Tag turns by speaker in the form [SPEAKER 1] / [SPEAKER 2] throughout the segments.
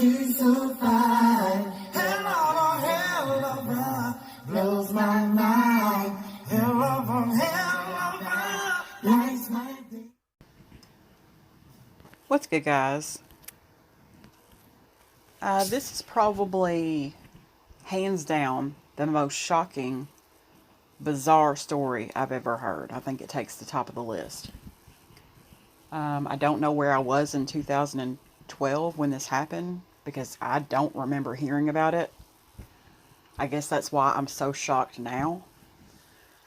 [SPEAKER 1] she's so fine. Hell of a ride, blows my mind. Hell of a ride, lights my day.
[SPEAKER 2] What's good, guys? This is probably, hands down, the most shocking, bizarre story I've ever heard. I think it takes the top of the list. I don't know where I was in 2012 when this happened, because I don't remember hearing about it. I guess that's why I'm so shocked now.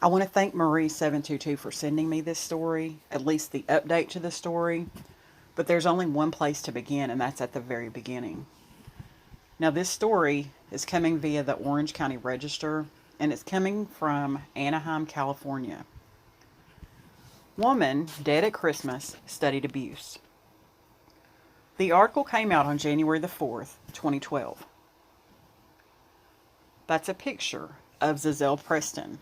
[SPEAKER 2] I want to thank Marie722 for sending me this story, at least the update to the story. But there's only one place to begin, and that's at the very beginning. Now, this story is coming via the Orange County Register, and it's coming from Anaheim, California. Woman dead at Christmas studied abuse. The article came out on January the 4th, 2012. That's a picture of Za'Zell Preston.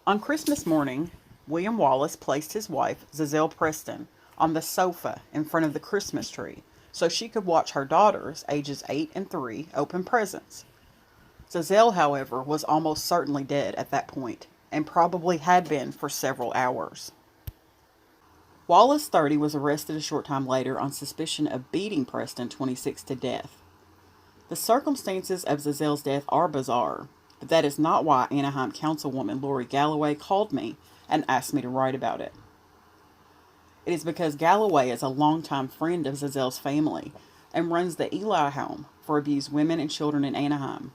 [SPEAKER 2] On Christmas morning, William Wallace placed his wife, Za'Zell Preston, on the sofa in front of the Christmas tree so she could watch her daughters, ages 8 and 3, open presents. Za'Zell, however, was almost certainly dead at that point, and probably had been for several hours. Wallace, 30, was arrested a short time later on suspicion of beating Preston, 26, to death. The circumstances of Za'Zell's death are bizarre, but that is not why Anaheim Councilwoman Lori Galloway called me and asked me to write about it. It is because Galloway is a longtime friend of Za'Zell's family and runs the Eli Home for abused women and children in Anaheim.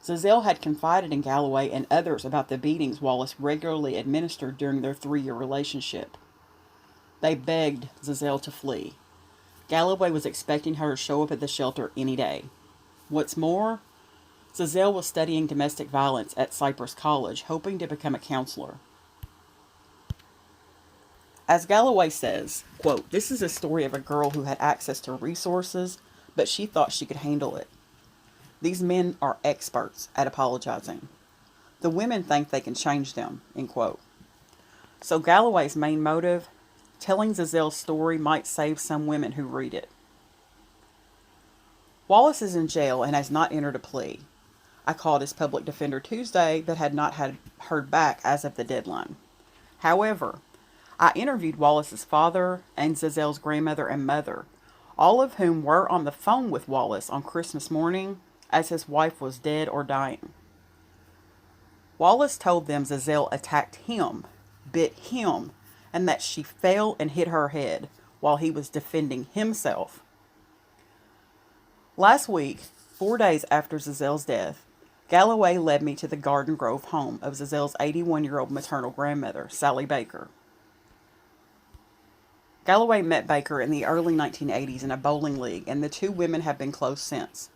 [SPEAKER 2] Za'Zell had confided in Galloway and others about the beatings Wallace regularly administered during their 3-year relationship. They begged Za'Zell to flee. Galloway was expecting her to show up at the shelter any day. What's more, Za'Zell was studying domestic violence at Cypress College, hoping to become a counselor. As Galloway says, quote, "This is a story of a girl who had access to resources, but she thought she could handle it. These men are experts at apologizing. The women think they can change them," end quote. So Galloway's main motive, telling Za'Zell's story, might save some women who read it. Wallace is in jail and has not entered a plea. I called his public defender Tuesday, but had not heard back as of the deadline. However, I interviewed Wallace's father and Za'Zell's grandmother and mother, all of whom were on the phone with Wallace on Christmas morning as his wife was dead or dying. Wallace told them Za'Zell attacked him, bit him, and that she fell and hit her head while he was defending himself. Last week, 4 days after Za'Zell's death, Galloway led me to the Garden Grove home of Za'Zell's 81-year-old maternal grandmother, Sally Baker. Galloway met Baker in the early 1980s in a bowling league, and the two women have been close since.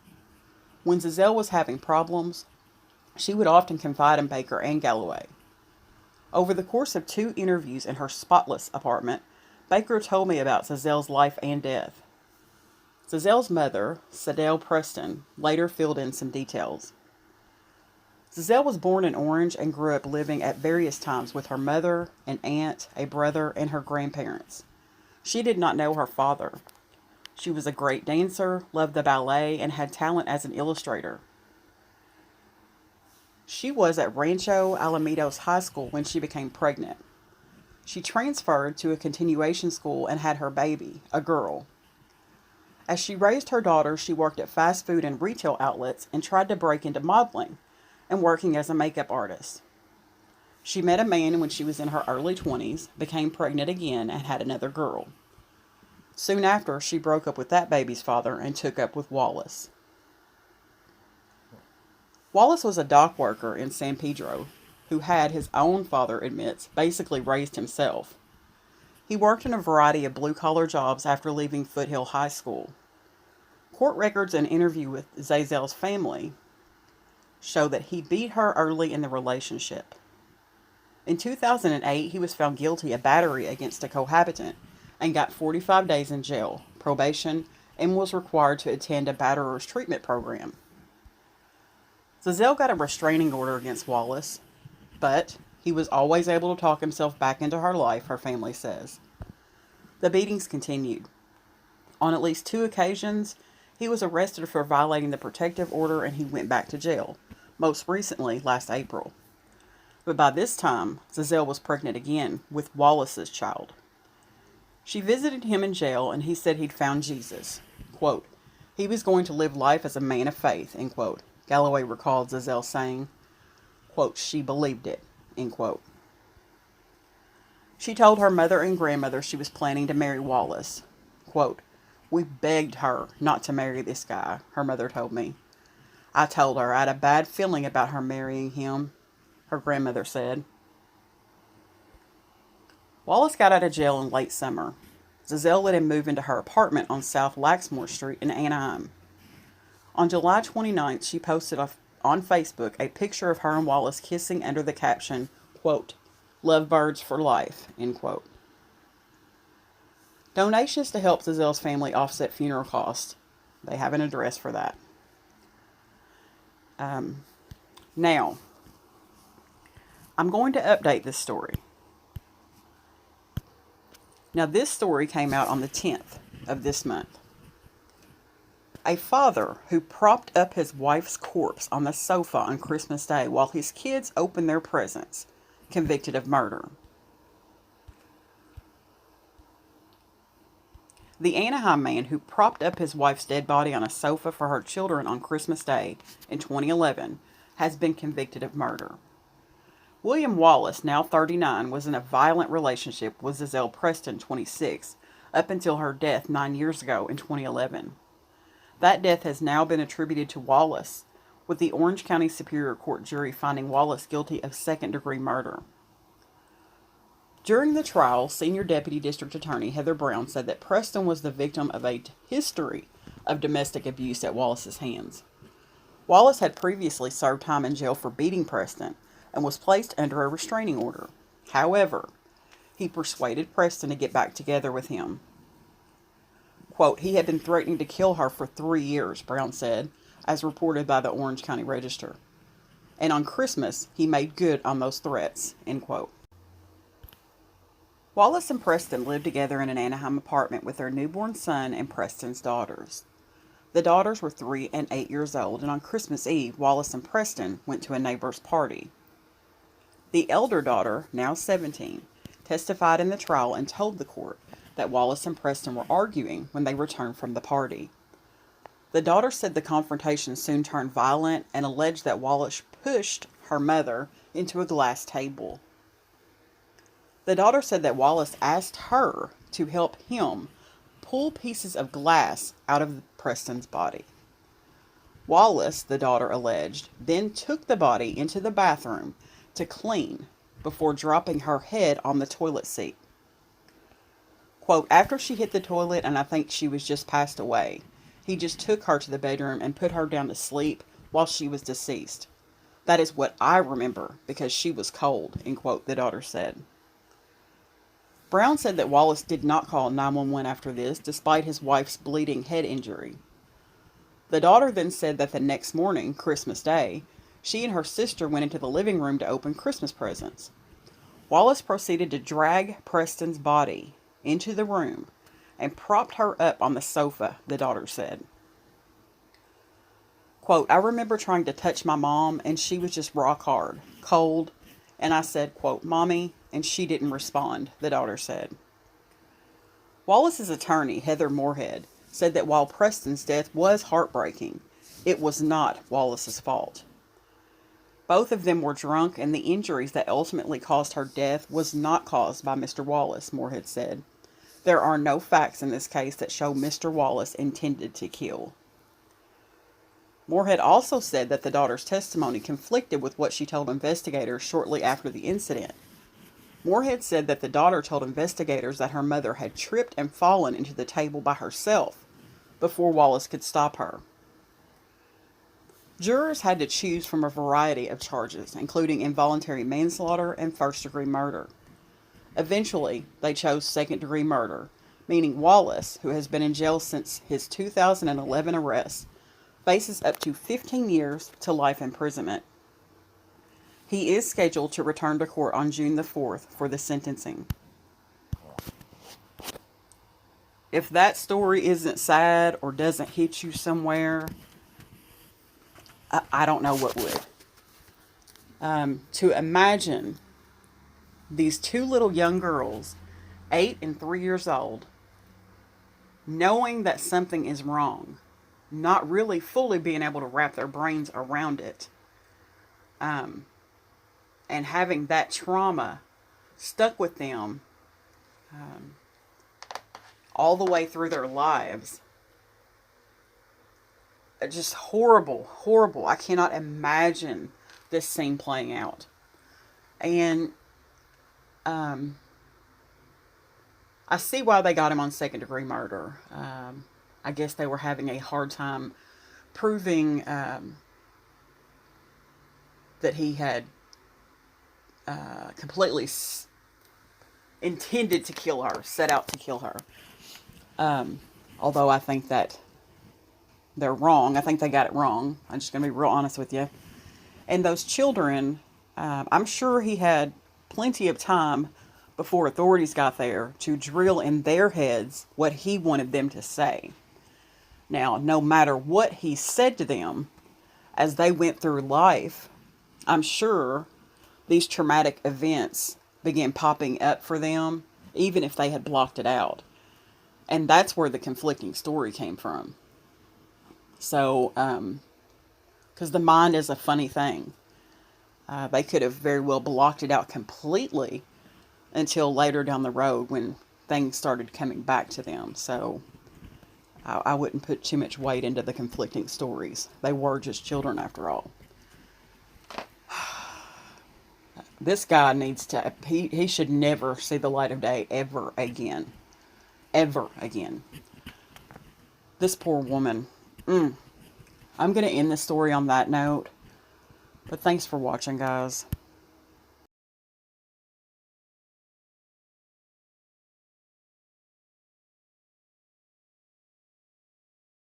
[SPEAKER 2] When Za'Zell was having problems, she would often confide in Baker and Galloway. Over the course of 2 interviews in her spotless apartment, Baker told me about Za'Zell's life and death. Za'Zell's mother, Za'Zell Preston, later filled in some details. Za'Zell was born in Orange and grew up living at various times with her mother, an aunt, a brother, and her grandparents. She did not know her father. She was a great dancer, loved the ballet, and had talent as an illustrator. She was at Rancho Alamitos High School when she became pregnant. She transferred to a continuation school and had her baby, a girl. As she raised her daughter, she worked at fast food and retail outlets and tried to break into modeling and working as a makeup artist. She met a man when she was in her early 20s, became pregnant again, and had another girl. Soon after, she broke up with that baby's father and took up with Wallace. Wallace was a dock worker in San Pedro, who had, his own father admits, basically raised himself. He worked in a variety of blue-collar jobs after leaving Foothill High School. Court records and interview with Za'Zell's family show that he beat her early in the relationship. In 2008, he was found guilty of battery against a cohabitant and got 45 days in jail, probation, and was required to attend a batterer's treatment program. Za'Zell got a restraining order against Wallace, but he was always able to talk himself back into her life, her family says. The beatings continued. On at least 2 occasions, he was arrested for violating the protective order and he went back to jail, most recently last April. But by this time, Za'Zell was pregnant again with Wallace's child. She visited him in jail and he said he'd found Jesus. Quote, he was going to live life as a man of faith, end quote. Galloway recalled Za'Zell saying, quote, she believed it, end quote. She told her mother and grandmother she was planning to marry Wallace. Quote, we begged her not to marry this guy, her mother told me. I told her I had a bad feeling about her marrying him, her grandmother said. Wallace got out of jail in late summer. Za'Zell let him move into her apartment on South Laxmore Street in Anaheim. On July 29th, she posted on Facebook a picture of her and Wallace kissing under the caption, quote, lovebirds for life, end quote. Donations to help Za'Zell's family offset funeral costs. They have an address for that. Now, I'm going to update this story. Now, this story came out on the 10th of this month. A father who propped up his wife's corpse on the sofa on Christmas Day while his kids opened their presents, convicted of murder. The Anaheim man who propped up his wife's dead body on a sofa for her children on Christmas Day in 2011 has been convicted of murder. William Wallace, now 39, was in a violent relationship with Za'Zell Preston, 26, up until her death 9 years ago in 2011. That death has now been attributed to Wallace, with the Orange County Superior Court jury finding Wallace guilty of second-degree murder. During the trial, Senior Deputy District Attorney Heather Brown said that Preston was the victim of a history of domestic abuse at Wallace's hands. Wallace had previously served time in jail for beating Preston and was placed under a restraining order. However, he persuaded Preston to get back together with him. Quote, he had been threatening to kill her for 3 years, Brown said, as reported by the Orange County Register. And on Christmas, he made good on those threats, end quote. Wallace and Preston lived together in an Anaheim apartment with their newborn son and Preston's daughters. The daughters were 3 and 8 years old, and on Christmas Eve, Wallace and Preston went to a neighbor's party. The elder daughter, now 17, testified in the trial and told the court that Wallace and Preston were arguing when they returned from the party. The daughter said the confrontation soon turned violent and alleged that Wallace pushed her mother into a glass table. The daughter said that Wallace asked her to help him pull pieces of glass out of Preston's body. Wallace, the daughter alleged, then took the body into the bathroom to clean before dropping her head on the toilet seat. Quote, after she hit the toilet and I think she was just passed away, he just took her to the bedroom and put her down to sleep while she was deceased. That is what I remember because she was cold, end quote, the daughter said. Brown said that Wallace did not call 911 after this, despite his wife's bleeding head injury. The daughter then said that the next morning, Christmas Day, she and her sister went into the living room to open Christmas presents. Wallace proceeded to drag Preston's body into the room and propped her up on the sofa, the daughter said. Quote, I remember trying to touch my mom and she was just rock hard, cold, and I said, quote, Mommy, and she didn't respond, the daughter said. Wallace's attorney, Heather Moorhead, said that while Preston's death was heartbreaking, it was not Wallace's fault. Both of them were drunk, and the injuries that ultimately caused her death was not caused by Mr. Wallace, Moorhead said. There are no facts in this case that show Mr. Wallace intended to kill. Moorhead also said that the daughter's testimony conflicted with what she told investigators shortly after the incident. Moorhead said that the daughter told investigators that her mother had tripped and fallen into the table by herself before Wallace could stop her. Jurors had to choose from a variety of charges, including involuntary manslaughter and first-degree murder. Eventually, they chose second-degree murder, meaning Wallace, who has been in jail since his 2011 arrest, faces up to 15 years to life imprisonment. He is scheduled to return to court on June the 4th for the sentencing. If that story isn't sad or doesn't hit you somewhere, I don't know what would. To imagine these two little young girls, 8 and 3 years old, knowing that something is wrong, not really fully being able to wrap their brains around it, and having that trauma stuck with them all the way through their lives. Just horrible, horrible. I cannot imagine this scene playing out. And I see why they got him on second-degree murder. I guess they were having a hard time proving that he had completely intended to kill her, set out to kill her. Although I think that they're wrong. I think they got it wrong. I'm just going to be real honest with you. And those children, I'm sure he had plenty of time before authorities got there to drill in their heads what he wanted them to say. Now, no matter what he said to them as they went through life, I'm sure these traumatic events began popping up for them, even if they had blocked it out. And that's where the conflicting story came from. So, because the mind is a funny thing. They could have very well blocked it out completely until later down the road when things started coming back to them. So, I wouldn't put too much weight into the conflicting stories. They were just children after all. This guy needs to, he should never see the light of day ever again. Ever again. This poor woman. I'm going to end the story on that note. But thanks for watching, guys.